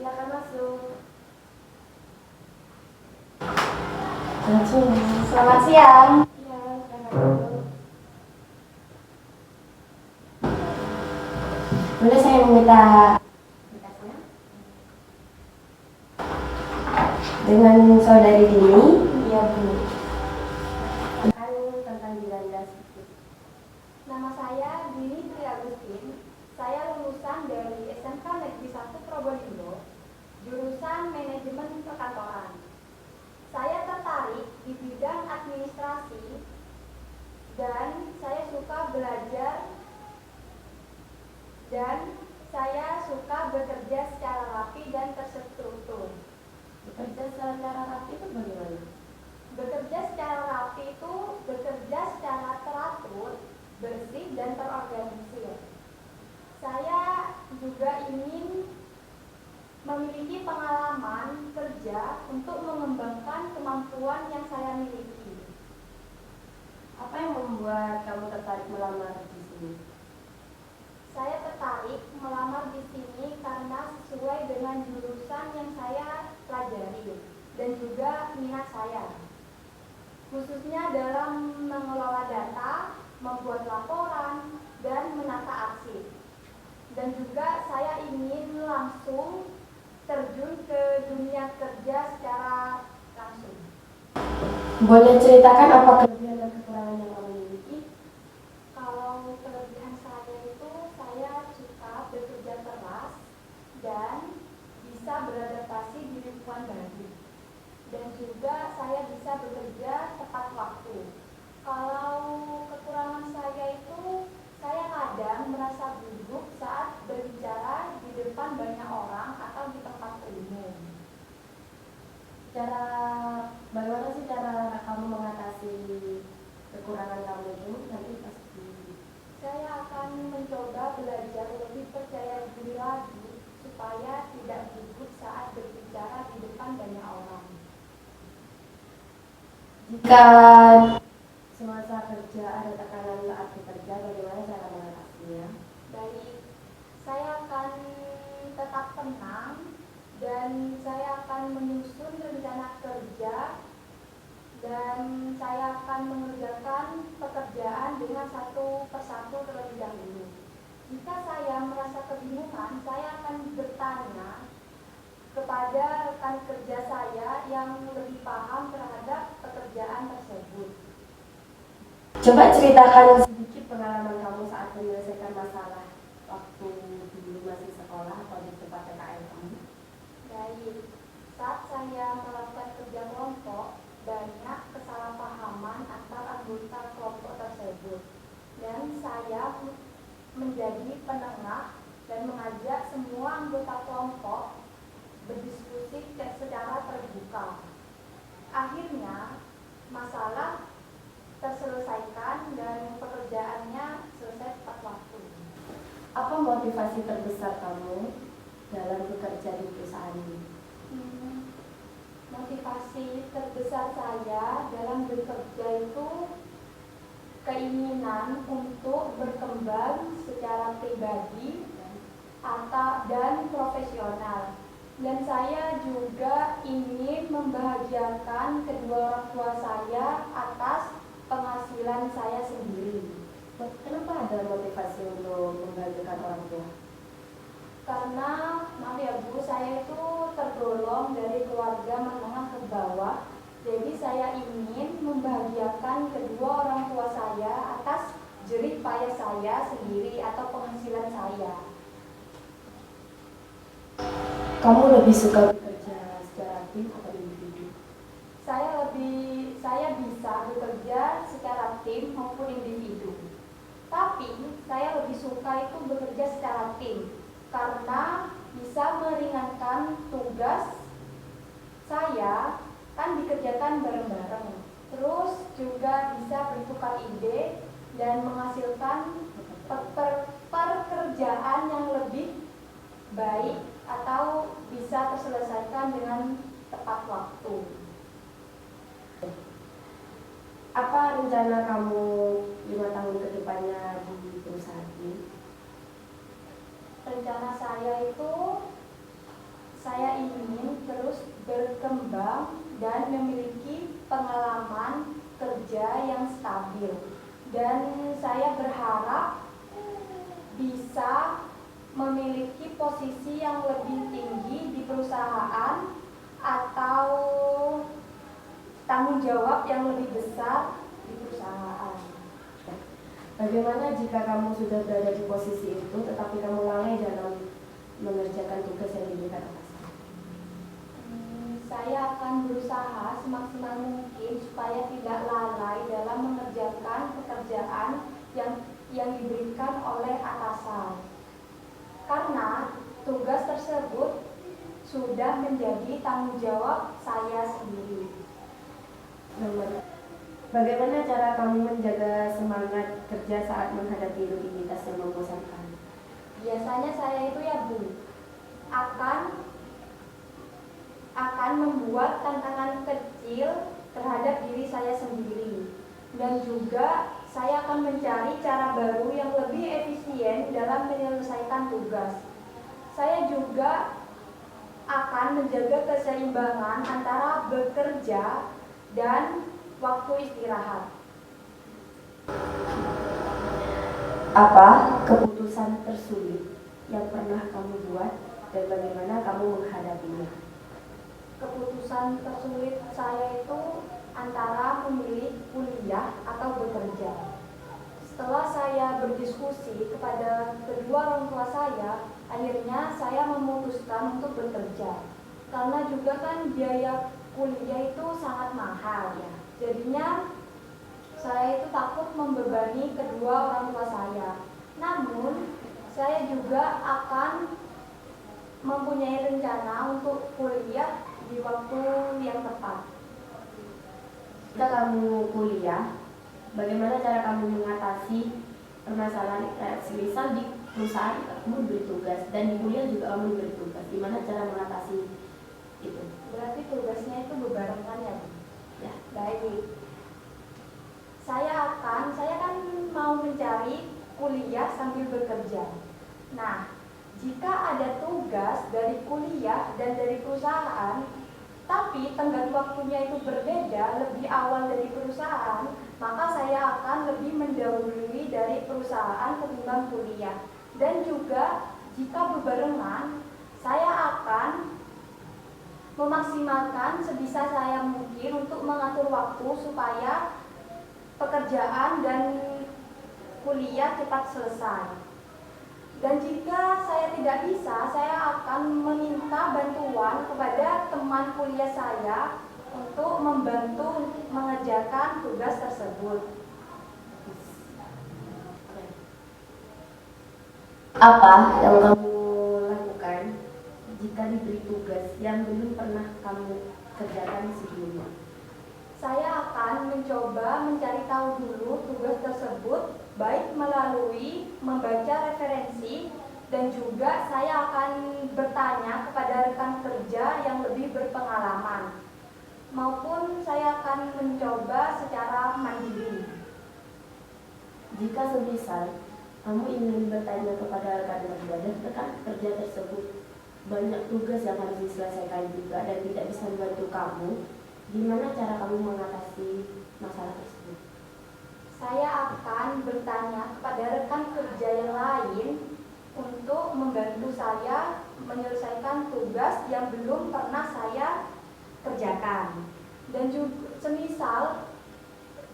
Silakan masuk. Selamat siang. Iya, silakan masuk. Boleh saya meminta berkasnya? Dengan saudari Dini? Iya, Bu. Tentang diri Anda sedikit. Nama saya Dini Tri Agustin. Saya lulusan dari SMK Negeri 1 Probolinggo, jurusan Manajemen Perkantoran. Saya tertarik di bidang administrasi dan saya suka belajar dan saya suka bekerja secara rapi dan terstruktur. Bekerja secara rapi itu bagaimana? Bekerja secara rapi itu bekerja secara teratur, bersih, dan terorganisir. Saya juga ingin memiliki pengalaman kerja untuk mengembangkan kemampuan yang saya miliki. Apa yang membuat kamu tertarik melamar di sini? Saya tertarik melamar di sini karena sesuai dengan jurusan yang saya pelajari dan juga minat saya. Khususnya dalam mengelola data, membuat laporan, dan menata arsip. Dan juga saya ingin langsung terjun ke dunia kerja secara langsung. Boleh ceritakan apa kelebihan dan kekurangan yang kamu miliki? Kalau kelebihan saya itu saya suka bekerja keras dan bisa beradaptasi di lingkungan baru. Dan juga saya bisa bekerja tepat waktu. Kalau kekurangan saya itu saya kadang merasa gugup saat berbicara di depan banyak orang atau di tempat umum. Bagaimana sih cara kamu mengatasi kekurangan kamu itu? Nanti pasti Saya akan mencoba belajar lebih percaya diri lagi supaya tidak gugup saat berbicara di depan banyak orang. jika semasa kerja ada tekanan saat bekerja, bagaimana cara mengatasinya? Baik, saya akan tetap tenang dan saya akan menyusun rencana kerja dan saya akan mengerjakan pekerjaan dengan satu persatu terlebih dahulu. Jika saya merasa kebingungan, saya akan bertanya kepada rekan kerja saya yang lebih paham terhadap pekerjaan tersebut. Coba ceritakan sedikit pengalaman kamu saat menyelesaikan masalah waktu dulu masih sekolah atau di tempat PKL kamu. Baik, saat saya melakukan kerja kelompok, banyak kesalahpahaman antar anggota kelompok tersebut. Dan saya menjadi penengah dan mengajak semua anggota kelompok berdiskusi secara terbuka. Akhirnya, masalah terselesaikan dan pekerjaannya selesai tepat waktu. Apa motivasi terbesar kamu dalam bekerja di perusahaan ini? Motivasi terbesar saya dalam bekerja itu keinginan untuk berkembang secara pribadi dan profesional. Dan saya juga ingin membahagiakan kedua orang tua saya atas penghasilan saya sendiri. Kenapa ada motivasi untuk membahagiakan orang tua? Karena, maaf ya Bu, saya itu tergolong dari keluarga menengah ke bawah. Jadi saya ingin membahagiakan kedua orang tua saya atas jerih payah saya sendiri atau penghasilan saya. Kamu lebih suka bekerja secara tim atau individu? Saya bisa bekerja secara tim maupun individu. Tapi saya lebih suka itu bekerja secara tim karena bisa meringankan tugas saya, kan dikerjakan bareng-bareng. Terus juga bisa bertukar ide dan menghasilkan pekerjaan yang lebih baik atau bisa terselesaikan dengan tepat waktu. Apa rencana kamu 5 tahun ke depannya di perusahaan ini? Rencana saya itu saya ingin terus berkembang dan memiliki pengalaman kerja yang stabil. Dan saya berharap bisa memiliki posisi yang lebih tinggi di perusahaan atau tanggung jawab yang lebih besar di perusahaan. Bagaimana jika kamu sudah berada di posisi itu tetapi kamu lalai dalam mengerjakan tugas yang diberikan atasan? Saya akan berusaha semaksimal mungkin supaya tidak lalai dalam mengerjakan pekerjaan yang diberikan oleh atasan. Karena tugas tersebut sudah menjadi tanggung jawab saya sendiri. Bagaimana cara kamu menjaga semangat kerja saat menghadapi rutinitas yang membosankan? Biasanya saya itu akan membuat tantangan kecil terhadap diri saya sendiri, dan juga saya akan mencari cara baru yang lebih efisien dalam menyelesaikan tugas. Saya juga akan menjaga keseimbangan antara bekerja dan waktu istirahat. Apa keputusan tersulit yang pernah kamu buat dan bagaimana kamu menghadapinya? Keputusan tersulit saya itu antara memilih kuliah atau bekerja. Setelah saya berdiskusi kepada kedua orang tua saya, akhirnya saya memutuskan untuk bekerja. Karena juga kan biaya kuliah itu sangat mahal ya. Jadinya saya itu takut membebani kedua orang tua saya. Namun saya juga akan mempunyai rencana untuk kuliah di waktu yang tepat. Jika kamu kuliah, bagaimana cara kamu mengatasi permasalahan misal di perusahaan kamu diberi tugas dan di kuliah juga kamu diberi tugas, gimana cara mengatasi itu? Berarti tugasnya itu berbarengan ya? Ya. Baik. Saya kan mau mencari kuliah sambil bekerja. Nah, jika ada tugas dari kuliah dan dari perusahaan, tapi tenggat waktunya itu berbeda, lebih awal dari perusahaan, maka saya akan lebih mendahului dari perusahaan ketimbang kuliah. Dan juga jika berbarengan, saya akan memaksimalkan sebisa saya mungkin untuk mengatur waktu supaya pekerjaan dan kuliah cepat selesai. Dan jika saya tidak bisa, saya akan meminta bantuan kepada teman kuliah saya untuk membantu mengerjakan tugas tersebut. Apa yang kamu lakukan jika diberi tugas yang belum pernah kamu kerjakan sebelumnya? Saya akan mencoba mencari tahu dulu tugas tersebut, baik melalui membaca referensi, dan juga saya akan bertanya kepada rekan kerja yang lebih berpengalaman, maupun saya akan mencoba secara mandiri. Jika semisal kamu ingin bertanya kepada rekan kerja dan rekan kerja tersebut banyak tugas yang harus diselesaikan juga dan tidak bisa membantu kamu, gimana cara kamu mengatasi masalah tersebut? Saya akan bertanya kepada rekan kerja yang lain untuk membantu saya menyelesaikan tugas yang belum pernah saya kerjakan. Dan juga semisal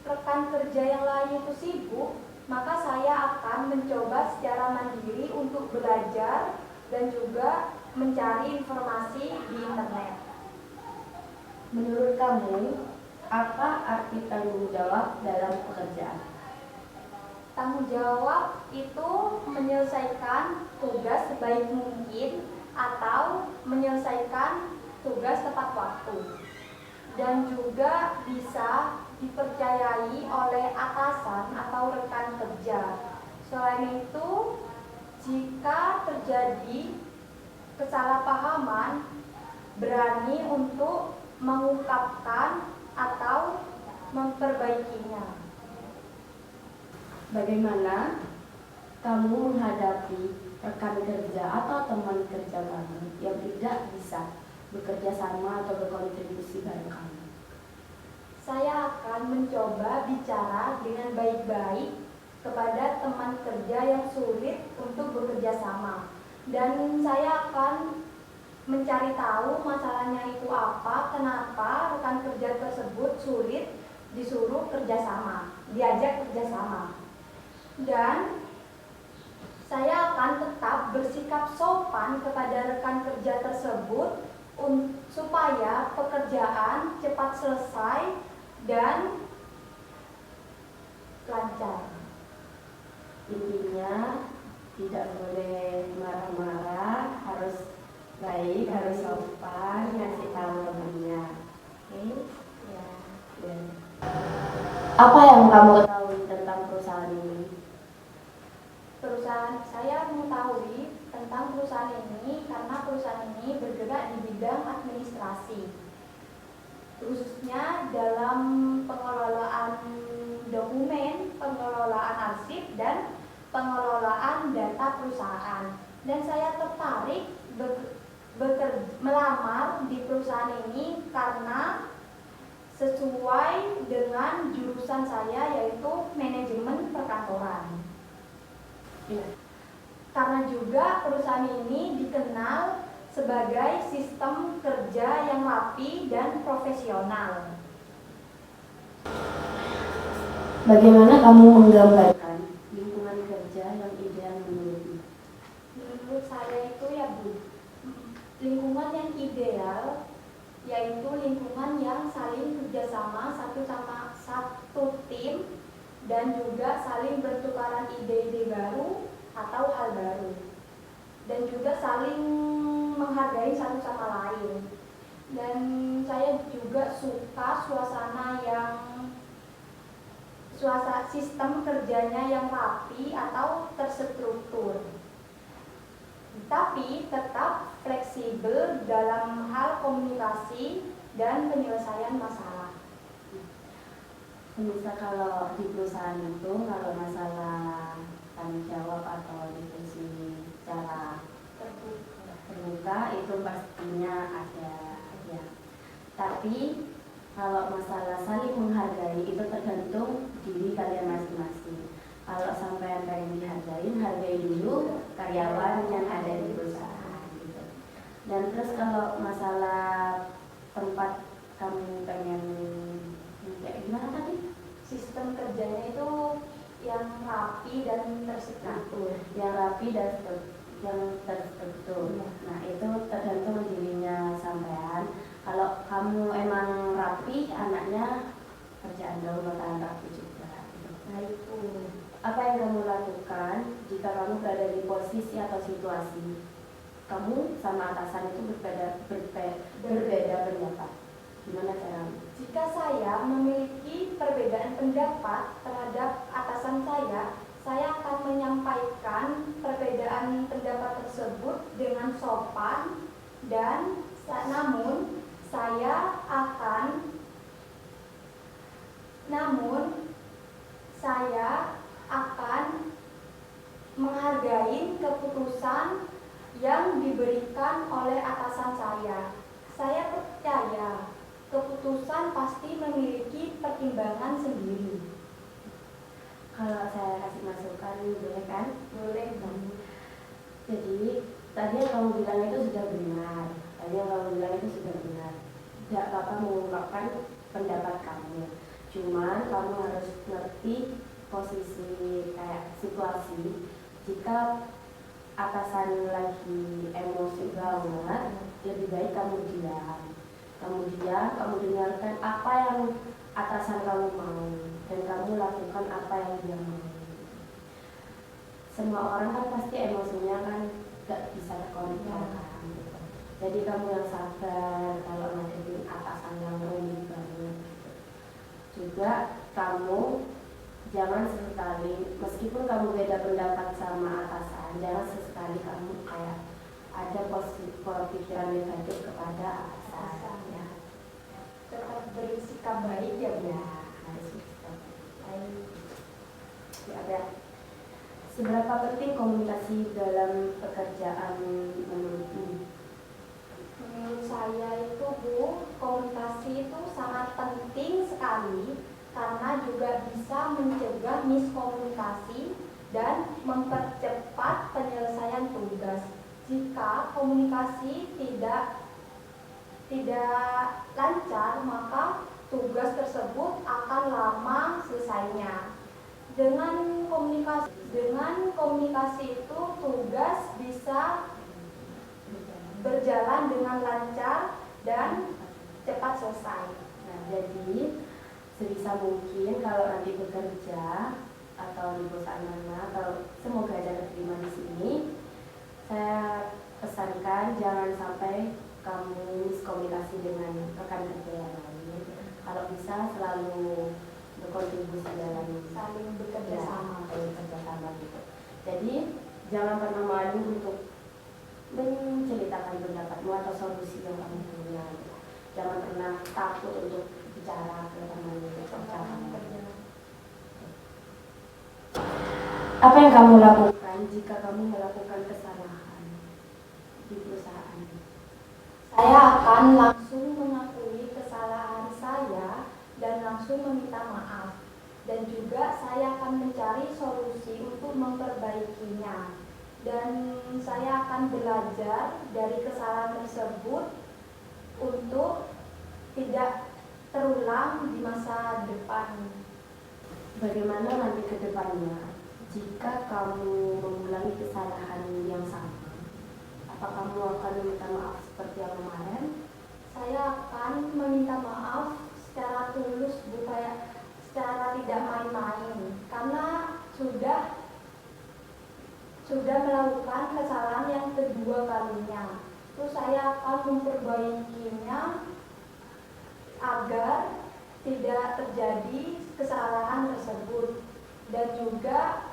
rekan kerja yang lain itu sibuk, maka saya akan mencoba secara mandiri untuk belajar dan juga mencari informasi di internet. Menurut kamu, apa arti tanggung jawab dalam pekerjaan? Tanggung jawab itu menyelesaikan tugas sebaik mungkin atau menyelesaikan tugas tepat waktu, dan juga bisa dipercayai oleh atasan atau rekan kerja. Selain itu, jika terjadi kesalahpahaman, berani untuk mengungkapkan atau memperbaikinya. Bagaimana kamu menghadapi rekan kerja atau teman kerja kamu yang tidak bisa bekerja sama atau berkontribusi bareng kamu? Saya akan mencoba bicara dengan baik-baik kepada teman kerja yang sulit untuk bekerja sama. Dan saya akan mencari tahu masalahnya itu apa, kenapa rekan kerja tersebut sulit disuruh kerjasama, diajak kerjasama. Dan saya akan tetap bersikap sopan kepada rekan kerja tersebut supaya pekerjaan cepat selesai dan lancar. Intinya tidak boleh marah-marah, harus baik, harus sopan, ngasih tahu temannya. Oke? Ya. Ya. Apa yang kamu ketahui tentang perusahaan ini? Saya mengetahui tentang perusahaan ini karena perusahaan ini bergerak di bidang administrasi, khususnya dalam pengelolaan dokumen, pengelolaan arsip, dan pengelolaan data perusahaan. Dan saya tertarik melamar di perusahaan ini karena sesuai dengan jurusan saya, yaitu manajemen perkantoran. Ya. Karena juga perusahaan ini dikenal sebagai sistem kerja yang rapi dan profesional. Bagaimana kamu menggambarkan lingkungan kerja yang ideal menurutmu? Menurut saya itu ya Bu, lingkungan yang ideal yaitu lingkungan yang saling kerjasama satu tim dan juga saling bertukaran ide-ide baru atau hal baru, dan juga saling menghargai satu sama lain. Dan saya juga suka sistem kerjanya yang rapi atau terstruktur, tapi tetap fleksibel dalam hal komunikasi dan penyelesaian masalah. Misal kalau di perusahaan itu, kalau masalah tanggung jawab atau diskusi secara terbuka itu pastinya ada ya. Tapi kalau masalah saling menghargai itu tergantung diri kalian masing-masing. Kalau sampai pengen dihargain, hargai dulu karyawan yang ada di perusahaan gitu. Dan terus kalau masalah tempat kamu pengen kayak gimana tadi? Sistem kerjanya itu yang rapi dan terstruktur. Yang rapi dan yang terstruktur. Ya. Nah itu tergantung dirinya sampean. Kalau kamu emang rapi, anaknya kerjaan kamu bakalan rapi juga. Gitu. Nah itu. Apa yang kamu lakukan jika kamu berada di posisi atau situasi kamu sama atasan itu berbeda pendapat? Gimana caranya? Jika saya memiliki perbedaan pendapat terhadap atasan saya akan menyampaikan perbedaan pendapat tersebut dengan sopan, dan namun saya akan menghargai keputusan yang diberikan oleh atasan saya. Saya percaya keputusan pasti memiliki pertimbangan sendiri. Kalau saya kasih masukan, boleh kan? Boleh dong. Jadi tadi yang kamu bilang itu sudah benar. Tidak apa-apa mengungkapkan pendapat kamu. Cuman kamu harus ngerti posisi kayak situasi. Jika atasan lagi emosi banget, lebih baik kamu diam. Kamu dengarkan apa yang atasan kamu mau, dan kamu lakukan apa yang dia mau. Semua orang kan pasti emosinya kan gak bisa terkontrol. Jadi kamu yang sabar kalau ngadepin atasan yang rumit banget. Juga kamu jangan sesekali, meskipun kamu beda pendapat sama atasan, jangan sesekali kamu kayak ada pikiran negatif kepada atasan. Ya. Tetap bersikap baik ya Bu. Ya, harus bersikap baik. Baik. Ya, ada Seberapa penting komunikasi dalam pekerjaan menurutmu? Menurut saya itu Bu, komunikasi itu sangat penting sekali karena juga bisa mencegah miskomunikasi dan mempercepat penyelesaian tugas. Jika komunikasi tidak lancar, maka tugas tersebut akan lama selesainya. Dengan komunikasi itu tugas bisa berjalan dengan lancar dan cepat selesai. Nah, jadi sebisa mungkin kalau nanti bekerja atau di perusahaan mana, kalau semoga aja terima di sini, saya pesankan jangan sampai kamu miskomunikasi dengan rekan kerja yang lain. Kalau bisa selalu berkontribusi dalam Saling bekerja sama. gitu. Jadi jangan pernah malu untuk menceritakan pendapatmu atau solusi yang kamu punya. Jangan pernah takut untuk bicara ke teman kerja. Apa yang kamu lakukan jika kamu melakukan kesalahan di perusahaan? Saya akan langsung mengakui kesalahan saya dan langsung meminta maaf. Dan juga saya akan mencari solusi untuk memperbaikinya. Dan saya akan belajar dari kesalahan tersebut untuk tidak terulang di masa depan. Bagaimana nanti ke depannya jika kamu mengulangi kesalahan yang sama? Apa kamu akan meminta maaf seperti yang kemarin? Saya akan meminta maaf secara tulus, bukan secara tidak main-main, karena sudah melakukan kesalahan yang kedua kalinya. Terus saya akan memperbaikinya agar tidak terjadi kesalahan tersebut. Dan juga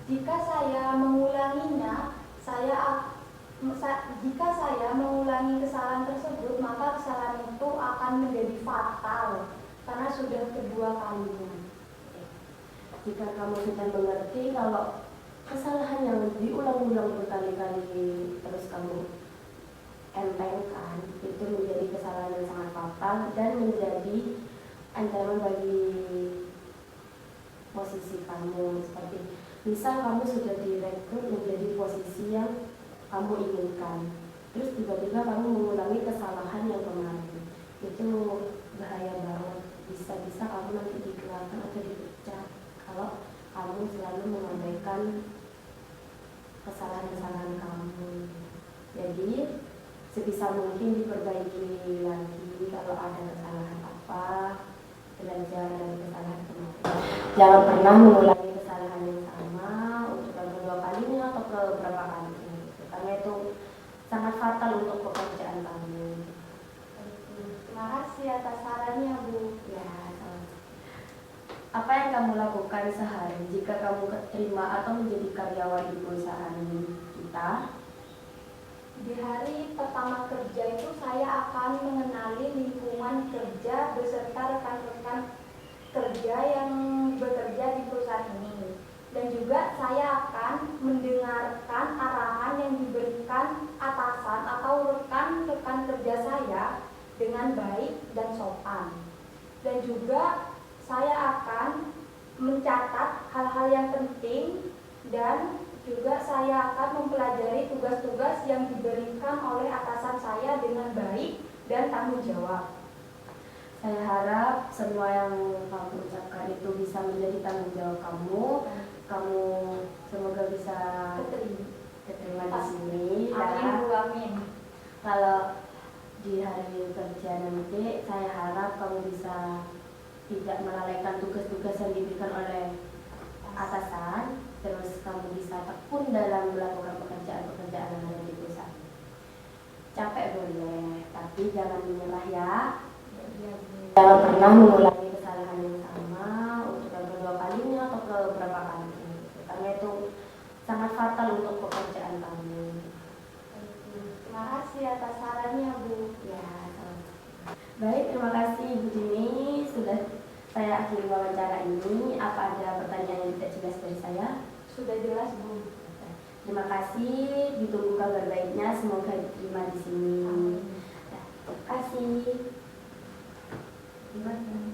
jika saya mengulanginya, jika saya mengulangi kesalahan tersebut, maka kesalahan itu akan menjadi fatal karena sudah kedua kalinya. Jika kamu sudah mengerti kalau kesalahan yang diulang-ulang berkali-kali terus kamu entengkan, itu menjadi kesalahan yang sangat fatal dan menjadi ancaman bagi posisi kamu. Seperti misal kamu sudah direkrut menjadi posisi yang kamu inginkan, terus tiba-tiba kamu mengulangi kesalahan yang kemarin, itu bahaya banget. Bisa-bisa kamu nanti dikeluarkan atau dipecat kalau kamu selalu mengabaikan kesalahan-kesalahan kamu. Jadi sebisa mungkin diperbaiki lagi. Kalau ada kesalahan apa, belajar dari kesalahan kemarin. Jangan pernah mengulangi kesalahan yang sama untuk yang kedua kalinya atau beberapa kalinya, karena itu sangat fatal untuk pekerjaan kamu. Terima kasih atas sarannya, Bu. Ya, apa yang kamu lakukan sehari jika kamu terima atau menjadi karyawan di perusahaan kita? Di hari pertama kerja itu saya akan mengenali lingkungan kerja beserta rekan-rekan kerja yang bekerja di perusahaan ini. Dan juga saya akan mendengarkan arahan yang diberikan atasan atau rekan-rekan kerja saya dengan baik dan sopan. Dan juga saya akan mencatat hal-hal yang penting dan juga saya akan mempelajari tugas-tugas yang diberikan oleh atasan saya dengan baik dan tanggung jawab. Saya harap semua yang kamu ucapkan itu bisa menjadi tanggung jawab kamu. Kamu semoga bisa diterima di sini. Amin, Bu, amin. Kalau di hari kerja nanti, saya harap kamu bisa tidak melalaikan tugas-tugas yang diberikan oleh atasan. Terus kamu bisa tekun dalam melakukan pekerjaan-pekerjaan yang ada di perusahaan. Capek boleh, tapi jangan menyerah ya. Jangan pernah mengulangi kesalahan yang sama untuk yang kedua kalinya atau beberapa kalinya, karena itu sangat fatal untuk pekerjaan kamu. Terima kasih atas sarannya, Bu. Ya, baik, terima kasih Ibu Dini sudah saya akhiri wawancara ini. Apa ada pertanyaan yang tidak jelas dari saya? Sudah jelas, Bu. Terima kasih, ditunggu kabar baiknya, semoga diterima di sini. Amin. Terima kasih. Gimana?